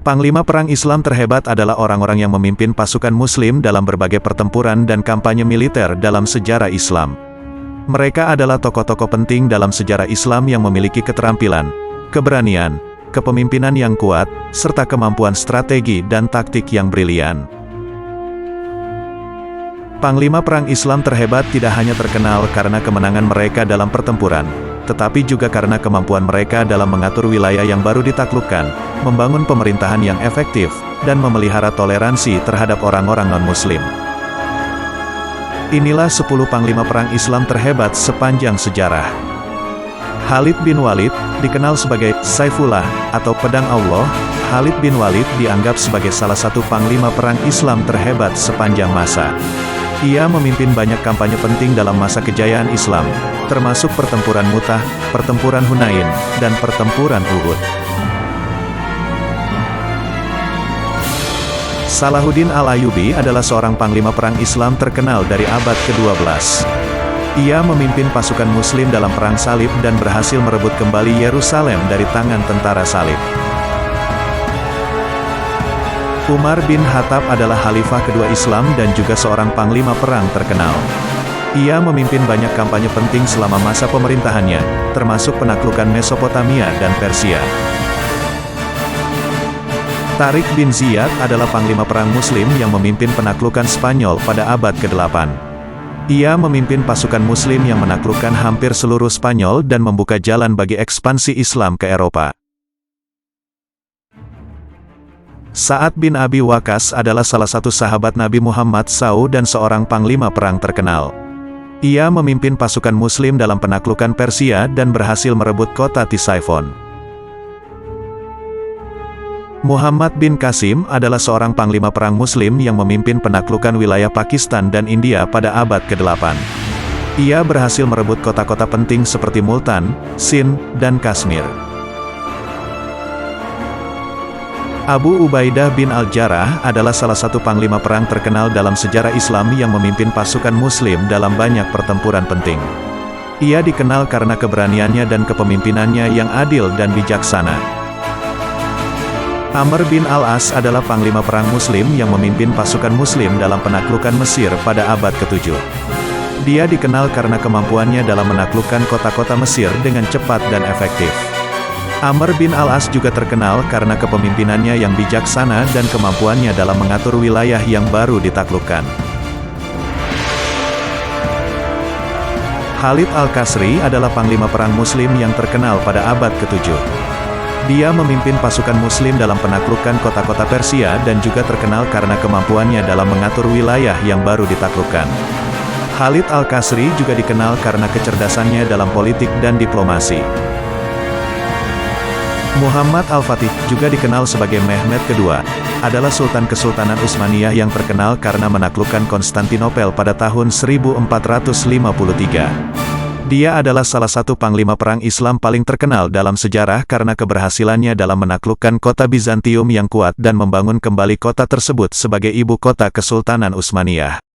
Panglima perang Islam terhebat adalah orang-orang yang memimpin pasukan Muslim dalam berbagai pertempuran dan kampanye militer dalam sejarah Islam. Mereka adalah tokoh-tokoh penting dalam sejarah Islam yang memiliki keterampilan, keberanian, kepemimpinan yang kuat, serta kemampuan strategi dan taktik yang brilian. Panglima perang Islam terhebat tidak hanya terkenal karena kemenangan mereka dalam pertempuran, tetapi juga karena kemampuan mereka dalam mengatur wilayah yang baru ditaklukkan, membangun pemerintahan yang efektif, dan memelihara toleransi terhadap orang-orang non-Muslim. Inilah 10 panglima perang Islam terhebat sepanjang sejarah. Khalid bin Walid, dikenal sebagai Saifullah atau Pedang Allah. Khalid bin Walid dianggap sebagai salah satu panglima perang Islam terhebat sepanjang masa. Ia memimpin banyak kampanye penting dalam masa kejayaan Islam, termasuk pertempuran Mu'tah, pertempuran Hunain, dan pertempuran Uhud. Salahuddin Al-Ayyubi adalah seorang panglima perang Islam terkenal dari abad ke-12. Ia memimpin pasukan Muslim dalam Perang Salib dan berhasil merebut kembali Yerusalem dari tangan tentara Salib. Umar bin Khattab adalah khalifah kedua Islam dan juga seorang panglima perang terkenal. Ia memimpin banyak kampanye penting selama masa pemerintahannya, termasuk penaklukan Mesopotamia dan Persia. Tariq bin Ziyad adalah panglima perang Muslim yang memimpin penaklukan Spanyol pada abad ke-8. Ia memimpin pasukan Muslim yang menaklukkan hampir seluruh Spanyol dan membuka jalan bagi ekspansi Islam ke Eropa. Sa'ad bin Abi Waqqas adalah salah satu sahabat Nabi Muhammad SAW dan seorang panglima perang terkenal. Ia memimpin pasukan Muslim dalam penaklukan Persia dan berhasil merebut kota Ctesiphon. Muhammad bin Qasim adalah seorang panglima perang Muslim yang memimpin penaklukan wilayah Pakistan dan India pada abad ke-8. Ia berhasil merebut kota-kota penting seperti Multan, Sind, dan Kashmir. Abu Ubaidah bin Al-Jarrah adalah salah satu panglima perang terkenal dalam sejarah Islam yang memimpin pasukan Muslim dalam banyak pertempuran penting. Ia dikenal karena keberaniannya dan kepemimpinannya yang adil dan bijaksana. Amr bin Al-As adalah panglima perang Muslim yang memimpin pasukan Muslim dalam penaklukan Mesir pada abad ke-7. Dia dikenal karena kemampuannya dalam menaklukkan kota-kota Mesir dengan cepat dan efektif. Amr bin Al-As juga terkenal karena kepemimpinannya yang bijaksana dan kemampuannya dalam mengatur wilayah yang baru ditaklukkan. Khalid Al-Qasri adalah panglima perang Muslim yang terkenal pada abad ke-7. Dia memimpin pasukan Muslim dalam penaklukan kota-kota Persia dan juga terkenal karena kemampuannya dalam mengatur wilayah yang baru ditaklukkan. Khalid Al-Qasri juga dikenal karena kecerdasannya dalam politik dan diplomasi. Muhammad Al-Fatih, juga dikenal sebagai Mehmed II, adalah Sultan Kesultanan Utsmaniyah yang terkenal karena menaklukkan Konstantinopel pada tahun 1453. Dia adalah salah satu panglima perang Islam paling terkenal dalam sejarah karena keberhasilannya dalam menaklukkan kota Bizantium yang kuat dan membangun kembali kota tersebut sebagai ibu kota Kesultanan Utsmaniyah.